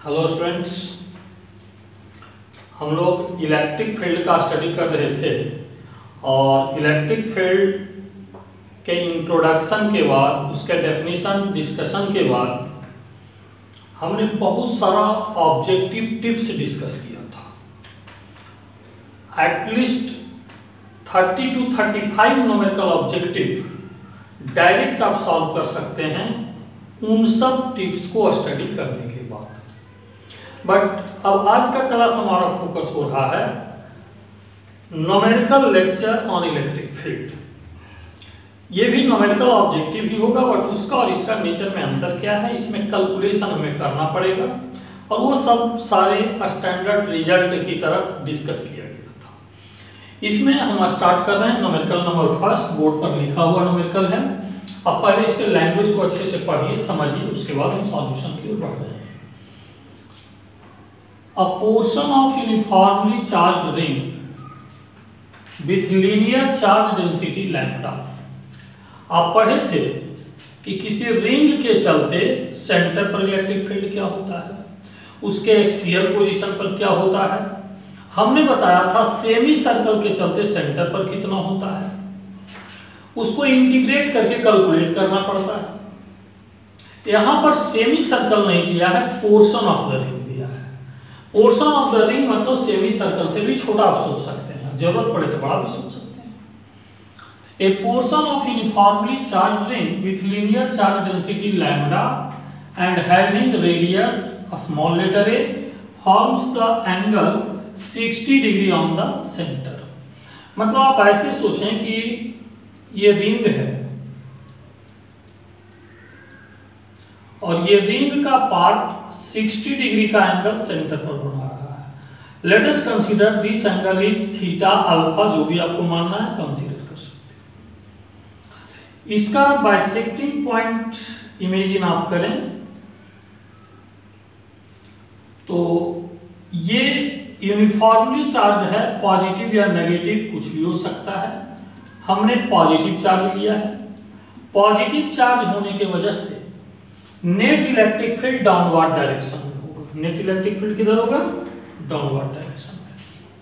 Hello students, हम लोग electric field का स्टडी कर रहे थे और इलेक्ट्रिक फील्ड के इंट्रोडक्शन के बाद उसके डेफिनेशन डिस्कशन के बाद हमने बहुत सारा ऑब्जेक्टिव टिप्स डिस्कस किया था। At least 30 to 35 numerical objective direct आप सॉल्व कर सकते हैं उन सब टिप्स को स्टडी करने के बाद। बट अब आज का क्लास हमारा फोकस हो रहा है numerical lecture on electric field. ये भी न्यूमेरिकल ऑब्जेक्टिव ही होगा, बट उसका और इसका नेचर में अंतर क्या है, इसमें कैलकुलेशन हमें करना पड़ेगा और वो सब सारे स्टैंडर्ड रिजल्ट की तरफ डिस्कस किया गया था। इसमें हम स्टार्ट कर रहे हैं न्यूमेरिकल नंबर फर्स्ट। बोर्ड पर लिखा हुआ न्यूमेरिकल है। अब पहले इसके लैंग्वेज को अच्छे से पढ़िए, समझिए, उसके बाद हम सॉल्यूशन की ओर बढ़ रहे हैं। A portion of uniformly charged ring with linear charge density lambda। आप पढ़े थे कि किसी रिंग के चलते सेंटर पर इलेक्ट्रिक फील्ड क्या होता है, उसके एक्सियल पोजीशन पर क्या होता है। हमने बताया था सेमी सर्कल के चलते सेंटर पर कितना होता है, उसको इंटीग्रेट करके कैलकुलेट करना पड़ता है। यहां पर सेमी सर्कल नहीं दिया है, पोर्शन ऑफ द रिंग दिया है। पोर्शन ऑफ द रिंग मतलब सेमी सर्कल से भी छोटा आप सोच सकते हैं, जरूरत पड़े तो बड़ा भी सोच सकते हैं। A portion of uniformly charged ring with linear charge density lambda and having radius small letter a forms the angle 60 degree on the centre. मतलब आप ऐसे सोचें कि ये रिंग है और ये रिंग का पार्ट 60 डिग्री का एंगल सेंटर पर बना रहा है। Late us consider this angle is theta alpha, जो भी आपको मानना है कंसीडर कर सकते हैं। इसका बाइसेक्टिंग पॉइंट इमेजिन आप करें तो ये यूनिफॉर्मली चार्ज है, पॉजिटिव या नेगेटिव कुछ भी हो सकता है। हमने पॉजिटिव चार्ज लिया है। पॉजिटिव चार्ज होने की वजह से net electric field downward direction में होगा। नेट इलेक्ट्रिक फील्ड किधर होगा? डाउनवर्ड डायरेक्शन में।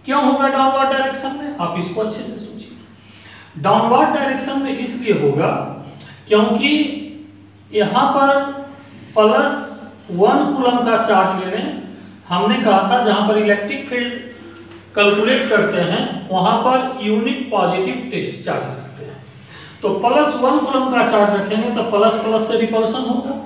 क्यों होगा डाउनवर्ड डायरेक्शन में? आप इसको अच्छे से सोचिए। डाउनवर्ड डायरेक्शन में इसलिए होगा क्योंकि यहां पर +1 कूलम का चार्ज ले रहे हैं। हमने कहा था जहां पर इलेक्ट्रिक फील्ड कैलकुलेट करते हैं वहां per unit positive test charge रखते हैं। तो +1 कूलम का चार्ज रखेंगे तो प्लस प्लस से रिपल्सन होगा।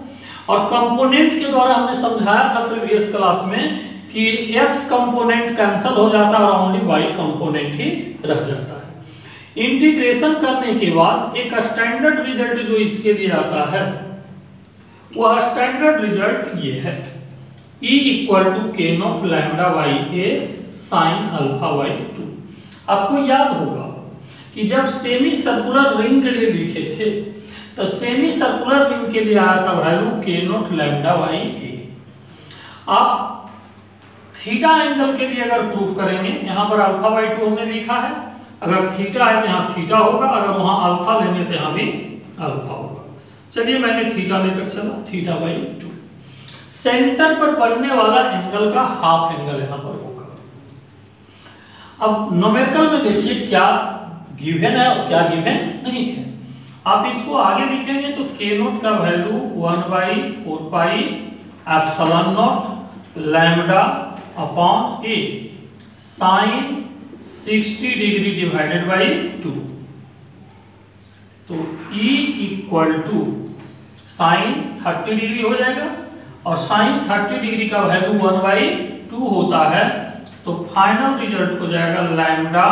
और कंपोनेंट के द्वारा हमने समझाया था प्रीवियस क्लास में कि x कंपोनेंट कैंसिल हो जाता है और ओनली y कंपोनेंट ही रह जाता है। इंटीग्रेशन करने के बाद एक स्टैंडर्ड रिजल्ट जो इसके लिए आता है वह स्टैंडर्ड रिजल्ट ये है, E = k0 lambda by a sine alpha by 2। आपको याद होगा कि जब सेमी सर्कुलर रिंग के लिए लिखे थे तो सेमी सर्कुलर रिंग के लिए आया था value k0 lambda by a। आप थीटा एंगल के लिए अगर प्रूफ करेंगे, यहाँ पर अल्फा बाई 2 हमने लिखा है, अगर थीटा है तो यहाँ थीटा होगा, अगर वहां अल्फा लेंगे तो यहाँ भी अल्फा होगा। चलिए मैंने थीटा लेकर चला, थीटा बाई 2। सेंटर पर बनने वाला एंगल का हाफ एंगल यहाँ पर होगा। अब न्यूमेरिकल में देखिए क्या गिवन है और क्या गिवन नहीं है। आप इसको आगे लिखेंगे तो k0 का value 1/4 pi epsilon naught lambda upon a sine 60 degree divided by 2। तो E = साइन 30 डिग्री हो जाएगा और साइन 30 डिग्री का वैल्यू 1/2 होता है। तो फाइनल रिजल्ट हो जाएगा lambda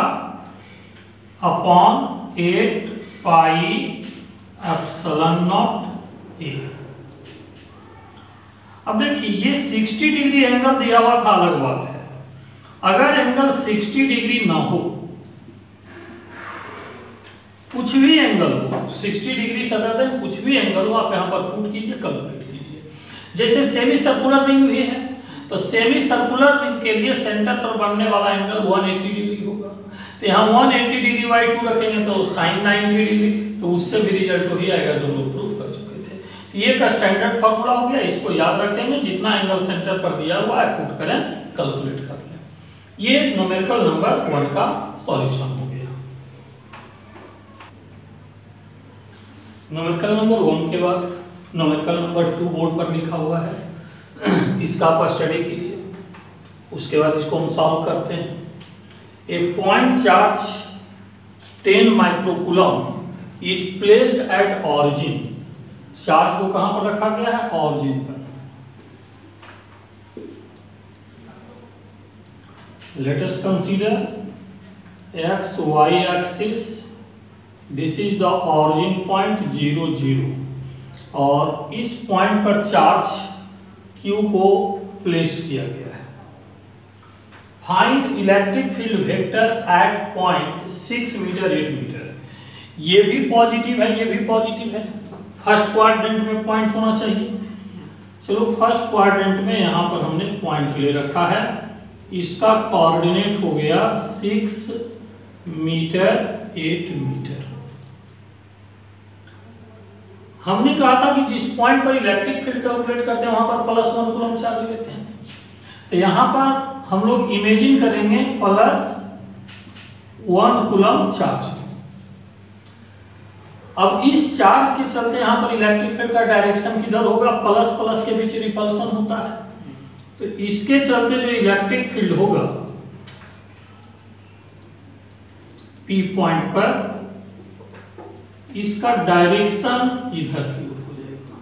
upon 8 pi epsilon not a। अब देखिए ये 60 डिग्री एंगल दिया हुआ था, अलग बात है। अगर एंगल 60 डिग्री ना हो, कुछ भी एंगल हो, 60 डिग्री से अदर देन कुछ भी एंगल हो, आप यहां पर पुट कीजिए, कैलकुलेट कीजिए। जैसे सेमी सर्कुलर रिंग भी है तो सेमी सर्कुलर रिंग के लिए सेंटर पर बनने वाला एंगल 180 डिग्री होगा। तो यहाँ 180 डिग्री बाई 2 रखेंगे तो साइन 90 डिग्री, तो उससे भी रिजल्ट वही आएगा जो लोग प्रूफ कर चुके थे। ये एक स्टैंडर्ड फॉर्मूला हो गया, इसको याद रखेंगे, जितना एंगल सेंटर पर दिया हुआ है पुट करें, कैलकुलेट कर लें। ये न्यूमेरिकल नंबर 1 का सॉल्यूशन हो गया। न्यूमेरिकल नंबर 1 के बाद न्यूमेरिकल नंबर 2 बोर्ड पर लिखा हुआ है, इसका आप स्टडी कीजिए। उसके बाद इसको हम सॉल्व करते हैं। A point charge 10 microcoulomb is placed at origin. Charge को कहां पर रखा गया है? ऑरिजिन पर। Let us consider X Y axis, this is the origin point 0 0, और इस पॉइंट पर चार्ज Q को प्लेस्ड किया गया है। Find electric field vector at point 6 metre 8 metre. ये भी पॉजिटिव है, ये भी पॉजिटिव है। फर्स्ट क्वाड्रेंट में पॉइंट होना चाहिए। चलो फर्स्ट क्वाड्रेंट में यहां पर हमने पॉइंट ले रखा है, इसका कोऑर्डिनेट हो गया 6 मीटर 8 मीटर। हमने कहा था कि जिस पॉइंट पर इलेक्ट्रिक फील्ड कैलकुलेट करते हैं वहां पर +1 कूलम चार्ज लेते हैं। तो यहां पर हम लोग इमेजिन करेंगे +1 कूलम चार्ज। अब इस चार्ज के चलते यहां पर इलेक्ट्रिक फील्ड का डायरेक्शन किधर होगा? प्लस प्लस के बीच रिपल्सन होता है, तो इसके चलते जो इलेक्ट्रिक फील्ड होगा P पॉइंट पर, इसका डायरेक्शन इधर की ओर हो जाएगा,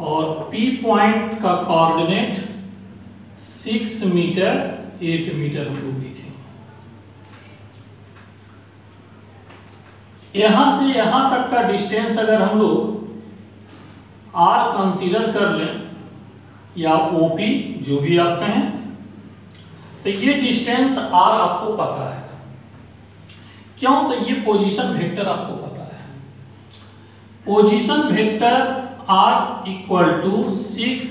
और P पॉइंट का कोऑर्डिनेट 6 मीटर 8 मीटर हम लोग लिखेंगे। यहां से यहां तक का डिस्टेंस अगर हम लोग R कंसीडर कर लें या OP, जो भी आप कहें, तो ये डिस्टेंस R आपको पता है। क्यों? तो ये पोजीशन वेक्टर आपको पता है। Position vector R = 6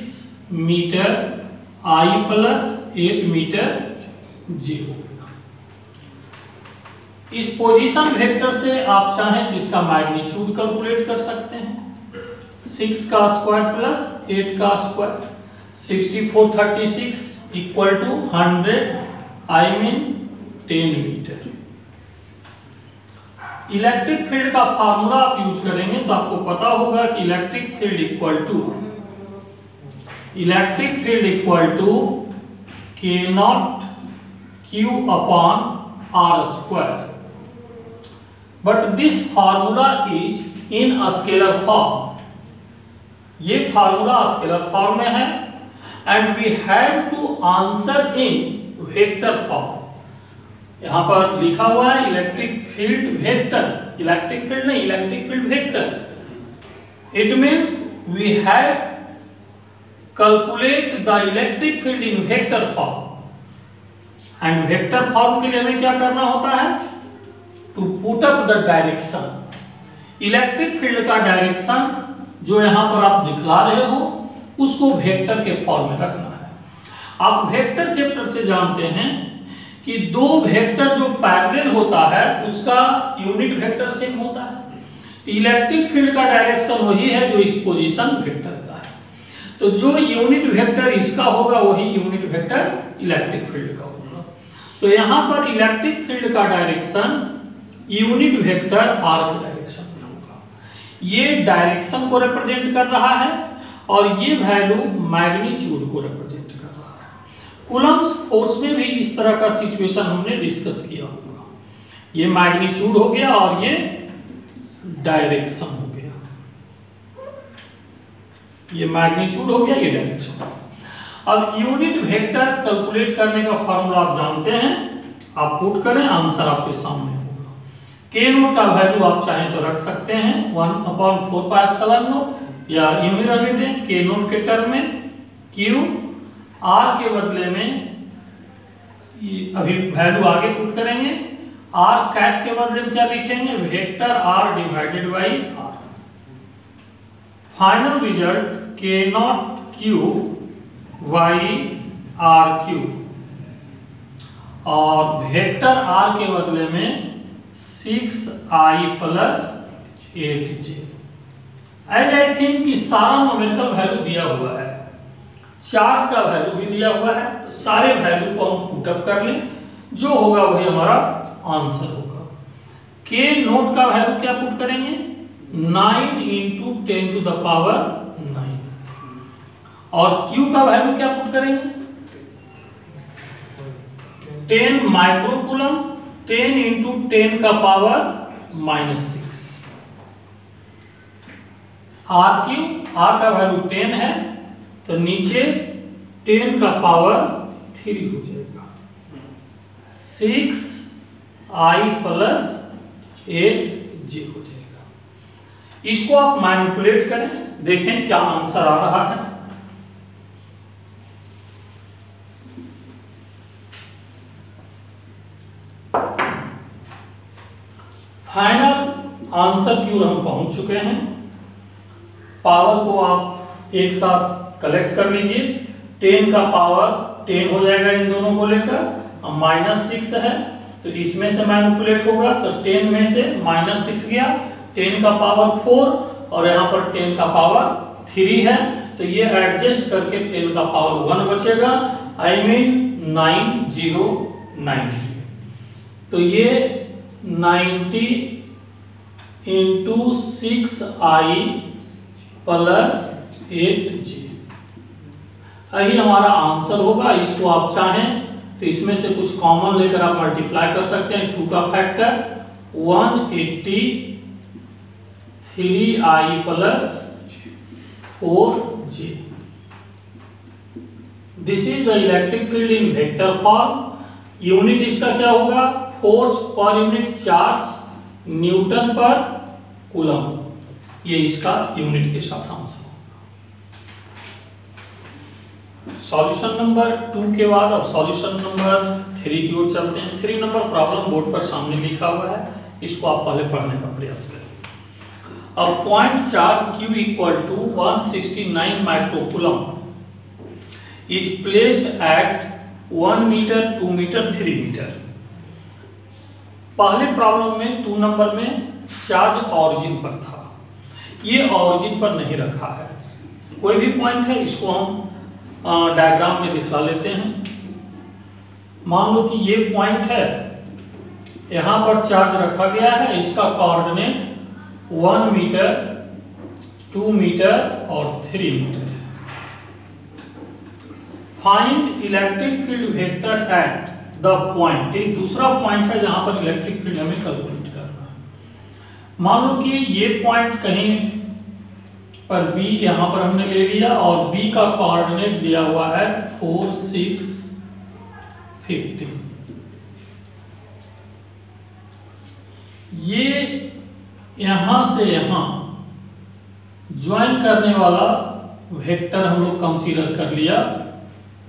metre I + 8 metre 0। इस पोजीशन वेक्टर से आप चाहें तो इसका मैग्नीट्यूड कैलकुलेट कर सकते हैं। 6 का स्क्वायर प्लस 8 का square, 64 36 = 100, I mean 10 metre. Electric field का फार्मूला आप यूज करेंगे तो आपको पता होगा कि electric field equal to K0q/r²। But this formula is in scalar form. ये फार्मूला स्केलर फॉर्म में है, and we have to answer in vector form. यहां पर लिखा हुआ है electric field vector, electric field नहीं, electric field vector. It means we have calculate the electric field in vector form, and vector form के लिए हमें क्या करना होता है? To put up the direction. Electric field का डायरेक्शन जो यहां पर आप दिखला रहे हो, उसको वेक्टर के फॉर्म में रखना है। आप वेक्टर चैप्टर से जानते हैं कि दो वेक्टर जो पैरेलल होता है उसका यूनिट वेक्टर सेम होता है। इलेक्ट्रिक फील्ड का डायरेक्शन वही है जो इस पोजीशन वेक्टर का है, तो जो यूनिट वेक्टर इसका होगा वही यूनिट वेक्टर इलेक्ट्रिक फील्ड का होगा। तो यहां पर इलेक्ट्रिक फील्ड का डायरेक्शन यूनिट वेक्टर r के डायरेक्शन में होगा। ये डायरेक्शन को रिप्रेजेंट कर रहा है और ये वैल्यू मैग्नीट्यूड को रिप्रेजेंट कर रहा है। कूलम्स फोर्स में भी इस तरह का सिचुएशन हमने डिस्कस किया होगा। ये मैग्नीट्यूड हो गया और ये डायरेक्शन हो गया। ये मैग्नीट्यूड हो गया, ये डायरेक्शन। अब यूनिट वेक्टर कैलकुलेट करने का फार्मूला आप जानते हैं, आप पुट करें, आंसर आपके सामने होगा। के नोट का वैल्यू आप चाहें तो रख सकते हैं 1/4πε0, या यूं ही रख लेते हैं के नोट के टर्म में क्यू, आर के बदले में अभी वैल्यू आगे पुट करेंगे, आर कैप के बदले में क्या लिखेंगे? Vector r divided by r. Final result k naught q by r cube, और वेक्टर आर के बदले में 6i + 8j। As I think कि सारा न्यूमेरिकल वैल्यू दिया हुआ है, चार्ज का वैल्यू भी दिया हुआ है, तो सारे वैल्यू को हम पुट अप कर लें, जो होगा वही हमारा आंसर होगा। के नोट का वैल्यू क्या पुट करेंगे, 9 इंटू 10 टू द पावर 9, और क्यू का वैल्यू क्या पुट करेंगे, 10 माइक्रोकूलम, 10 इंटू 10 का पावर -6। आर का वैल्यू 10 है, तो नीचे 10 का पावर 3 हो जाएगा, 6i प्लस 8j हो जाएगा। इसको आप मैनिपुलेट करें, देखें क्या आंसर आ रहा है। फाइनल आंसर की ओर हम पहुंच चुके हैं। पावर को आप एक साथ कलेक्ट कर लीजिए, 10 का पावर 10 हो जाएगा इन दोनों को लेकर, अब -6 है तो इसमें से मैनिपुलेट होगा, तो 10 में से -6 गया, 10 का पावर 4 और यहाँ पर 10 का पावर 3 है, तो ये एडजस्ट करके 10 का पावर 1 बचेगा, आई मीन 9090। तो ये 90 इंटू 6i प्लस 8j यही हमारा आंसर होगा। इसको आप चाहें तो इसमें से कुछ कॉमन लेकर आप मल्टीप्लाई कर सकते हैं, 2 का factor 180 3i plus 4j। This is the electric field in vector form. Unit इसका क्या होगा, force per unit charge Newton पर कूलम, ये इसका यूनिट के साथ आंसर होगा। सॉल्यूशन नंबर 2 के बाद अब सॉल्यूशन नंबर 3 की ओर चलते हैं। 3 नंबर प्रॉब्लम बोर्ड पर सामने लिखा हुआ है, इसको आप पहले पढ़ने का प्रयास करें। अब point charge Q equal to 169 microcoulomb is placed at 1 metre, 2 metre, 3 metre. पहले प्रॉब्लम में 2 नंबर में चार्ज ऑरिजिन पर था, ये ऑरिजिन पर नहीं रखा है। कोई भी पॉइंट है, इसको हम डायग्राम में दिखा लेते हैं। मान लो कि ये पॉइंट है, यहाँ पर चार्ज रखा गया है, इसका कोऑर्डिनेट 1 मीटर, 2 मीटर और 3 मीटर है। Find electric field vector at the point, एक दूसरा पॉइंट है जहां पर इलेक्ट्रिक फील्ड हमें कैलकुलेट करना है। मान लो कि ये पॉइंट कहीं पर B यहां पर हमने ले लिया और B का कोऑर्डिनेट दिया हुआ है 4, 6, 15। ये यहां से यहां ज्वाइन करने वाला वेक्टर हम लोग कंसीडर कर लिया,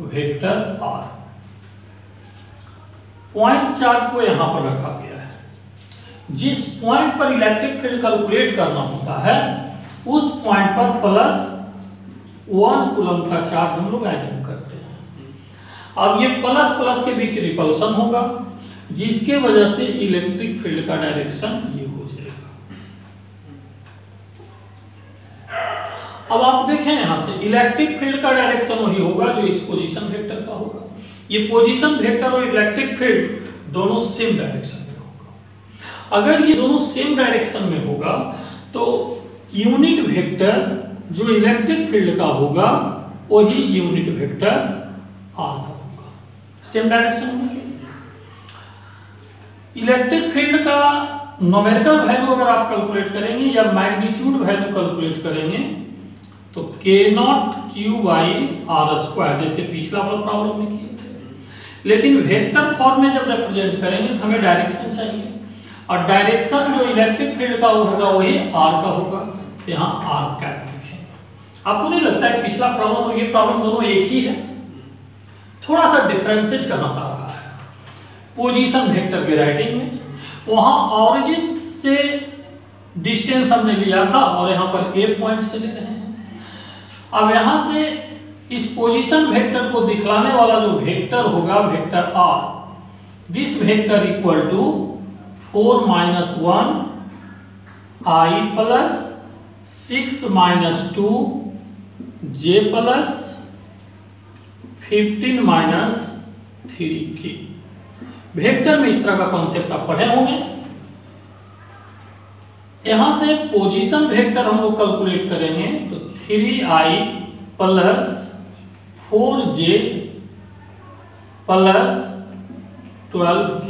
वेक्टर R। पॉइंट चार्ज को यहां पर रखा गया है। जिस पॉइंट पर इलेक्ट्रिक फील्ड कैलकुलेट करना होता है उस पॉइंट पर +1 कूलम का चार्ज हम लोग एज्यूम करते हैं। अब ये प्लस प्लस के बीच रिपल्सन होगा, जिसके वजह से इलेक्ट्रिक फील्ड का डायरेक्शन ये हो जाएगा। अब आप देखें यहां से इलेक्ट्रिक फील्ड का डायरेक्शन वही होगा जो इस पोजीशन वेक्टर का होगा। ये पोजीशन वेक्टर और इलेक्ट्रिक फील्ड दोनों सेम डायरेक्शन में होगा। अगर ये दोनों सेम डायरेक्शन में होगा तो यूनिट वेक्टर जो इलेक्ट्रिक फील्ड का होगा वही यूनिट वेक्टर आर का होगा, सेम डायरेक्शन में। इलेक्ट्रिक फील्ड का न्यूमेरिकल वैल्यू अगर आप कैलकुलेट करेंगे या मैग्नीट्यूड वैल्यू कैलकुलेट करेंगे तो K0Q/r², जैसे पिछला वाला प्रॉब्लम में किए थे। लेकिन वेक्टर फॉर्म में जब रिप्रेजेंट करेंगे तो हमें डायरेक्शन चाहिए, और डायरेक्शन जो इलेक्ट्रिक फील्ड का होगा वही आर का होगा, तो यहाँ आर कैप लिखेंगे। आपको नहीं लगता है पिछला प्रॉब्लम और ये प्रॉब्लम दोनों एक ही है? थोड़ा सा डिफरेंसेज कहाँ से आ रहा है? पोजीशन वेक्टर के राइटिंग में वहां ऑरिजिन से डिस्टेंस हमने लिया था और यहाँ पर ए पॉइंट से ले रहे हैं। अब यहाँ से इस पोजीशन वेक्टर को दिखलाने वाला जो वेक्टर होगा vector R, this vector equal to 4 - 1 i + 6 minus 2 J plus 15 minus 3 K. Vector में इस तरह का कॉन्सेप्ट आप पढ़े होंगे। यहां से पोजीशन वेक्टर हम लोग कैलकुलेट करेंगे तो 3i plus 4j plus 12k।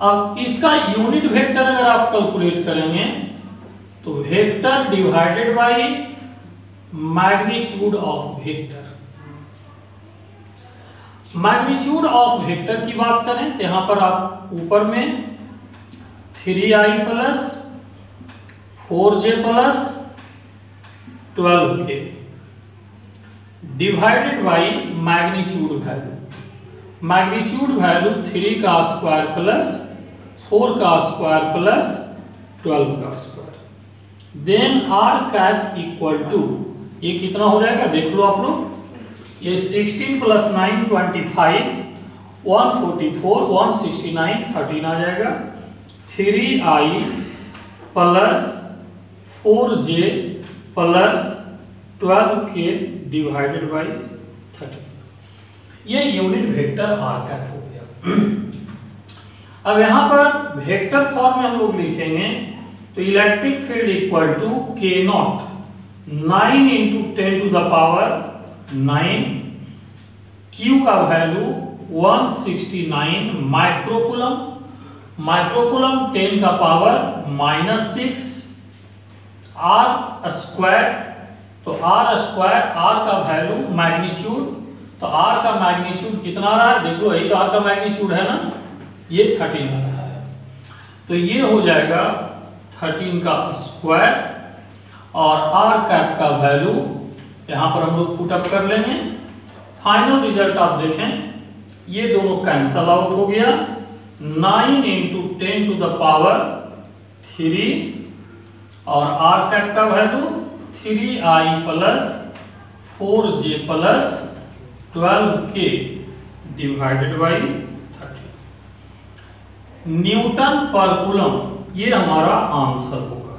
अब इसका यूनिट वेक्टर अगर आप कैलकुलेट करेंगे तो vector divided by magnitude of vector. Magnitude of vector की बात करें तो यहां पर आप ऊपर में 3i plus 4j plus 12k divided by magnitude value. Magnitude value 3 का स्क्वायर प्लस 4 का स्क्वायर प्लस 12 का square. Then r cap equal to, ये कितना हो जाएगा देख लो आप लोग, ये 16 प्लस 9 25, 144, 169, 13 आ जाएगा। 3i plus 4j plus 12k divided by 30। ये यूनिट वेक्टर r कैप हो गया। अब यहां पर वेक्टर फॉर्म में हम लोग लिखेंगे तो electric field equal to k naught 9 into 10 to the power 9, q का वैल्यू 169 माइक्रोकूलम, माइक्रोकूलम 10 का पावर -6, r स्क्वायर, तो r स्क्वायर, r का वैल्यू मैग्नीट्यूड, तो r का मैग्नीट्यूड कितना आ रहा है देख लो, यही तो r का मैग्नीट्यूड है ना, ये 13 आ रहा है। तो ये हो जाएगा 13 का स्क्वायर और r कैप का वैल्यू यहां पर हम लोग पुट अप कर लेंगे। फाइनल रिजल्ट आप देखें, ये दोनों कैंसल आउट हो गया। 9 इंटू 10 टू द पावर 3 और r कैप का value 3i plus 4j plus 12k divided by 30 Newton पर कूलम। ये हमारा आंसर होगा।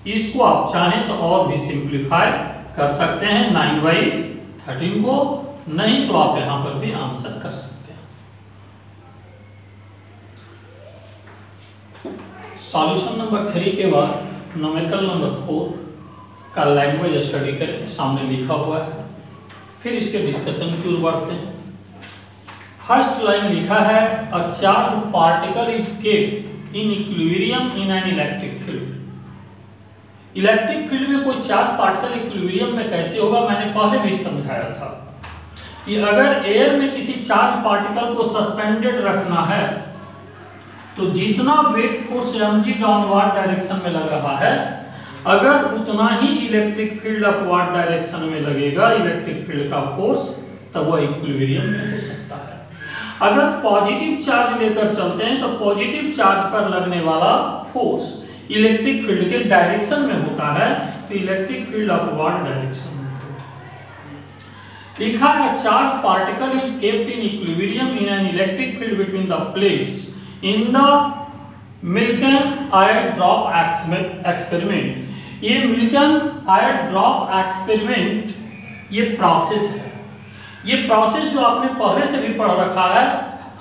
इसको आप चाहें तो और भी सिंप्लीफाई कर सकते हैं 9/13 को, नहीं तो आप यहां पर भी आंसर कर सकते हैं। सॉल्यूशन नंबर 3 के बाद न्यूमेरिकल नंबर 4 का लैंग्वेज स्टडी करें, सामने लिखा हुआ है, फिर इसके डिस्कशन की ओर बढ़ते हैं। फर्स्ट लाइन लिखा है a charge particle is kept in equilibrium in an electric field. Electric field में कोई चार्ज पार्टिकल इक्विलिब्रियम में कैसे होगा, मैंने पहले भी समझाया था कि अगर एयर में किसी चार्ज पार्टिकल को सस्पेंडेड रखना है तो जितना weight force mg downward direction में लग रहा है, अगर उतना ही इलेक्ट्रिक फील्ड अपवर्ड डायरेक्शन में लगेगा इलेक्ट्रिक फील्ड का फोर्स, तब वह इक्विलिब्रियम में हो सकता है। अगर पॉजिटिव चार्ज लेकर चलते हैं तो पॉजिटिव चार्ज पर लगने वाला फोर्स इलेक्ट्रिक फील्ड के डायरेक्शन में होता है, तो इलेक्ट्रिक फील्ड अपवर्ड डायरेक्शन में लिखा है charge particle is kept in equilibrium in an electric field between the plates in the Millikan oil drop experiment. ये मिल्टन आयर ड्रॉप एक्सपेरिमेंट ये प्रोसेस है। ये प्रोसेस जो आपने पहले से भी पढ़ रखा है,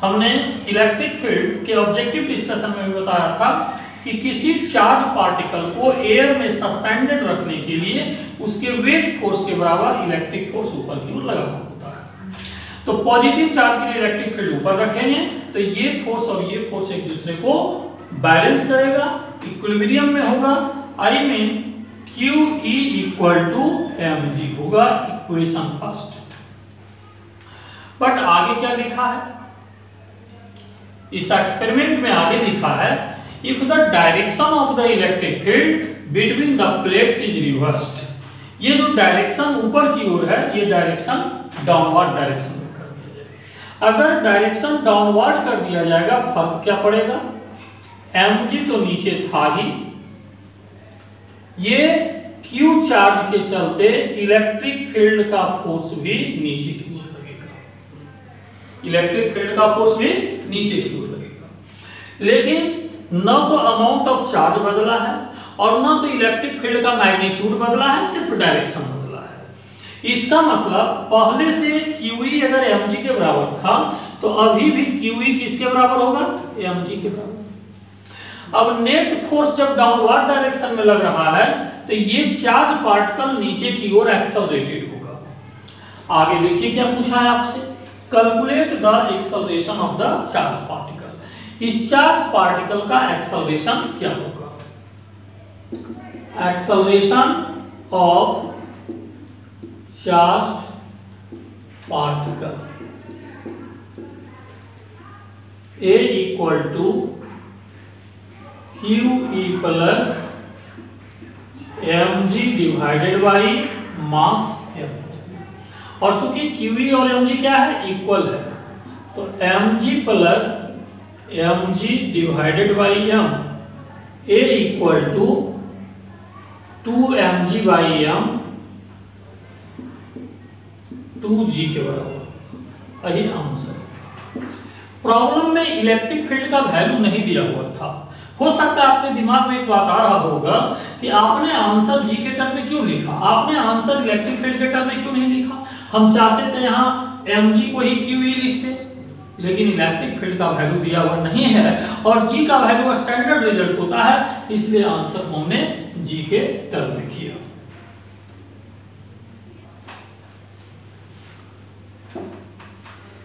हमने इलेक्ट्रिक फील्ड के ऑब्जेक्टिव डिस्कशन में भी बताया था कि किसी चार्ज पार्टिकल को एयर में सस्पेंडेड रखने के लिए उसके वेट फोर्स के बराबर इलेक्ट्रिक फोर्स ऊपर की ओर लगा होता है। तो पॉजिटिव चार्ज के लिए इलेक्ट्रिक फील्ड ऊपर रखेंगे तो ये फोर्स और ये फोर्स एक दूसरे को बैलेंस करेगा, इक्विलिब्रियम में होगा। I mean QE equal to mg होगा, इक्वेशन फर्स्ट। बट आगे क्या लिखा है इस एक्सपेरिमेंट में, आगे लिखा है if the direction of the electric field between the plates is reversed. ये जो डायरेक्शन ऊपर की ओर है, ये डायरेक्शन डाउनवर्ड डायरेक्शन में कर दिया जाएगा। अगर डायरेक्शन डाउनवर्ड कर दिया जाएगा, फर्क क्या पड़ेगा, mg तो नीचे था ही, ये Q चार्ज के चलते इलेक्ट्रिक फील्ड का फोर्स भी नीचे की ओर लगेगा, इलेक्ट्रिक फील्ड का फोर्स भी नीचे की ओर लगेगा। लेकिन न तो अमाउंट ऑफ चार्ज बदला है और ना तो इलेक्ट्रिक फील्ड का मैग्नीट्यूड बदला है, सिर्फ डायरेक्शन बदला है। इसका मतलब पहले से QE अगर mg के बराबर था तो अभी भी QE किसके बराबर होगा, mg के बराबर। अब नेट फोर्स जब डाउनवर्ड डायरेक्शन में लग रहा है तो ये चार्ज पार्टिकल नीचे की ओर एक्सेलरेटेड होगा। आगे देखिए क्या पूछा है आपसे, calculate the acceleration of the charge particle. इस चार्ज पार्टिकल का एक्सेलरेशन क्या होगा, acceleration of charge particle A equal to QE plus mg divided by mass mg। और चूंकि QE और mg क्या है, इक्वल है, तो mg plus mg divided by m A equal to 2mg by m 2g के बराबर। यही आंसर। प्रॉब्लम में इलेक्ट्रिक फील्ड का वैल्यू नहीं दिया हुआ था। हो सकता है आपके दिमाग में एक बात आ रहा होगा कि आपने आंसर जी के टर्म में क्यों लिखा, आपने आंसर इलेक्ट्रिक फील्ड के टर्म में क्यों नहीं लिखा। हम चाहते थे यहाँ mg को ही QE लिखते, लेकिन इलेक्ट्रिक फील्ड का वैल्यू दिया हुआ नहीं है और जी का वैल्यू स्टैंडर्ड रिजल्ट होता है, इसलिए आंसर हमने जी के टर्म में किया।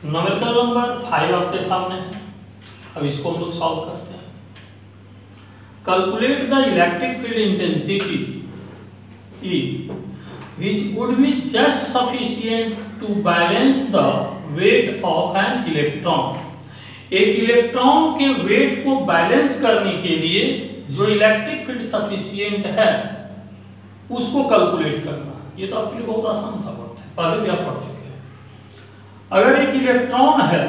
न्यूमेरिकल नंबर 5 आपके सामने है, अब इसको हम लोग सॉल्व करते हैं। Calculate the electric field intensity E which would be just sufficient to balance the weight of an electron। एक इलेक्ट्रॉन के वेट को बैलेंस करने के लिए जो इलेक्ट्रिक फील्ड सफिशिएंट है उसको कैलकुलेट करना। ये तो आपके लिए बहुत आसान सा बात है, पहले भी आप पढ़ चुके हैं। अगर एक इलेक्ट्रॉन है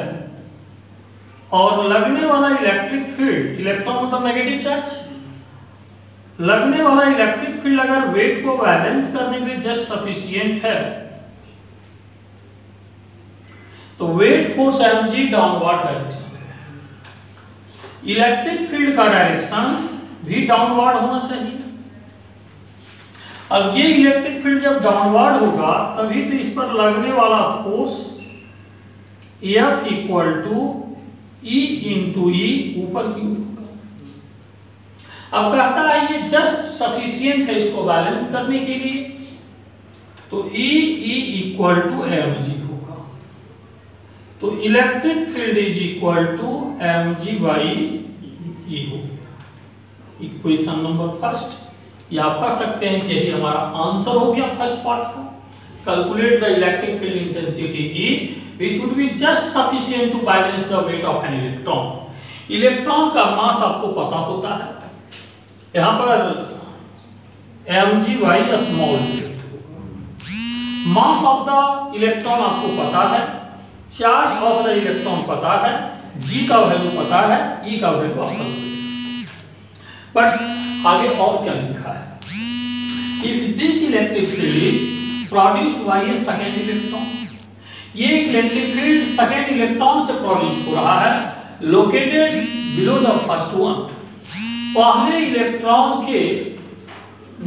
और लगने वाला इलेक्ट्रिक फील्ड, इलेक्ट्रॉन मतलब नेगेटिव चार्ज, लगने वाला इलेक्ट्रिक फील्ड अगर वेट को बैलेंस करने के लिए जस्ट सफिशिएंट है तो weight force mg downward direction है। इलेक्ट्रिक फील्ड का डायरेक्शन भी डाउनवर्ड होना चाहिए। अब ये इलेक्ट्रिक फील्ड जब डाउनवर्ड होगा तभी तो इस पर लगने वाला force F equal to E into E ऊपर की ओर। अब कहता है ये जस्ट सफिशिएंट है इसको बैलेंस करने के लिए, तो E इक्वल टू mg होगा। तो electric field is equal to mg by E होगा। इक्वेशन नंबर फर्स्ट ये आप कह सकते हैं कि यही हमारा आंसर हो गया फर्स्ट पार्ट का। Calculate the electric field intensity E which would be just sufficient to balance the weight of an electron। Electron का मास आपको पता होता है, यहाँ पर mg by small mass of the electron आपको पता है, चार्ज ऑफ द इलेक्ट्रॉन पता है, g का वैल्यू पता है, e का वैल्यू आपको। बट आगे और क्या लिखा है, if this electric field is produced by a second electron। ये इलेक्ट्रिक फील्ड सेकेंड इलेक्ट्रॉन से प्रोड्यूस हो रहा है, located below the first one. पहले इलेक्ट्रॉन के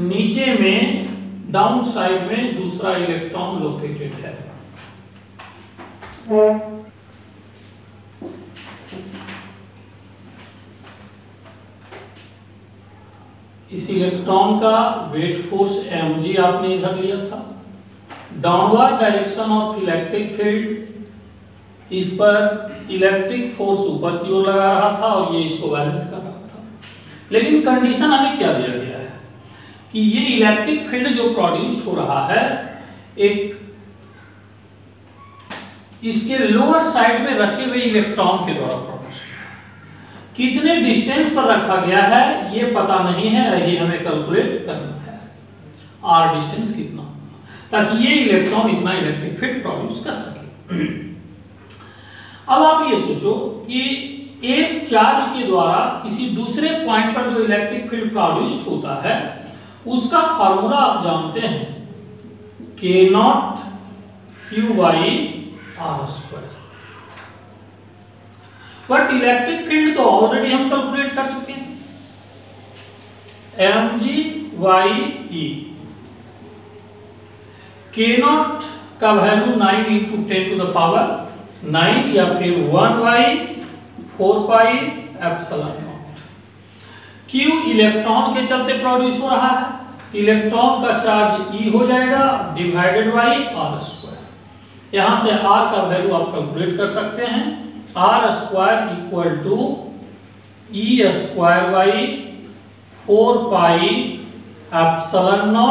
नीचे में डाउन साइड में दूसरा इलेक्ट्रॉन लोकेटेड है। इस इलेक्ट्रॉन का वेट फोर्स mg आपने इधर लिया था। Downward direction of electric field, इस पर इलेक्ट्रिक फोर्स ऊपर की ओर लगा रहा था और ये इसको बैलेंस कर रहा था। लेकिन कंडीशन हमें क्या दिया गया है कि ये इलेक्ट्रिक फील्ड जो प्रोड्यूस हो रहा है एक इसके लोअर साइड में रखे हुए इलेक्ट्रॉन के द्वारा प्रोड्यूस। कितने डिस्टेंस पर रखा गया है ये पता नहीं है, ये हमें कैलकुलेट करना है r डिस्टेंस कितना ताकि ये इलेक्ट्रॉन इतना इलेक्ट्रिक फील्ड प्रोड्यूस कर सके। अब आप ये सोचो कि एक चार्ज के द्वारा किसी दूसरे पॉइंट पर जो इलेक्ट्रिक फील्ड प्रोड्यूस होता है उसका फार्मूला आप जानते हैं K0 Q by R square. But electric field तो ऑलरेडी हम कैलकुलेट कर चुके हैं। mg/e। k0 का वैल्यू 9 × 10⁻⁹ या फिर 1/4πε0। Q इलेक्ट्रॉन के चलते प्रोड्यूस हो रहा है, इलेक्ट्रॉन का चार्ज E हो जाएगा डिवाइडेड बाई r²। यहां से r का वैल्यू आप कैलकुलेट कर सकते हैं, r² = E² / 4πε0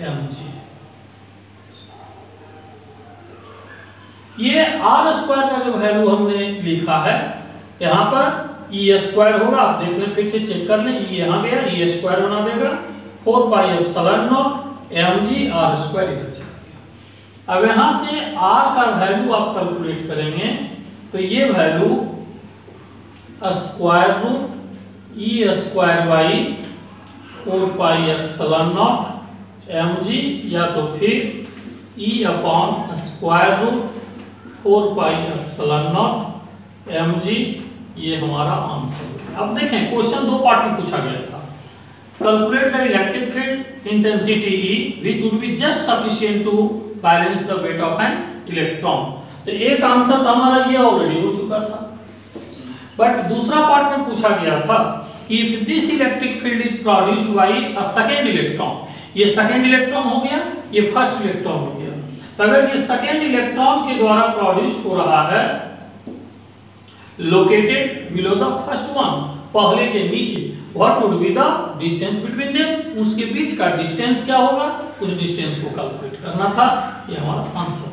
mg। ये r² का जो वैल्यू हमने लिखा है यहाँ पर E² होगा, आप देख लें फिर से चेक कर लें, E यहाँ गया, E² बना देगा 4πε0 mg r² इधर चला गया। अब यहाँ से r का वैल्यू आप कैलकुलेट करेंगे तो ये वैल्यू √E² / 4πε0 mg या तो फिर E/√4πε0 mg, ये हमारा आंसर है। अब देखें क्वेश्चन दो पार्ट में पूछा गया था। Calculate the electric field intensity E which would be just sufficient to balance the weight of an electron। तो एक आंसर तो हमारा ये ऑलरेडी हो चुका था, बट दूसरा पार्ट में पूछा गया था कि if this electric field is produced by a second electron, ये सेकंड इलेक्ट्रॉन हो गया, ये फर्स्ट इलेक्ट्रॉन हो गया, तो अगर ये सेकंड इलेक्ट्रॉन के द्वारा प्रोड्यूस्ड हो रहा है located below the first one, पहले के नीचे, what would be the distance between them, उसके बीच का डिस्टेंस क्या होगा, उस डिस्टेंस को कैलकुलेट करना था। ये हमारा आंसर।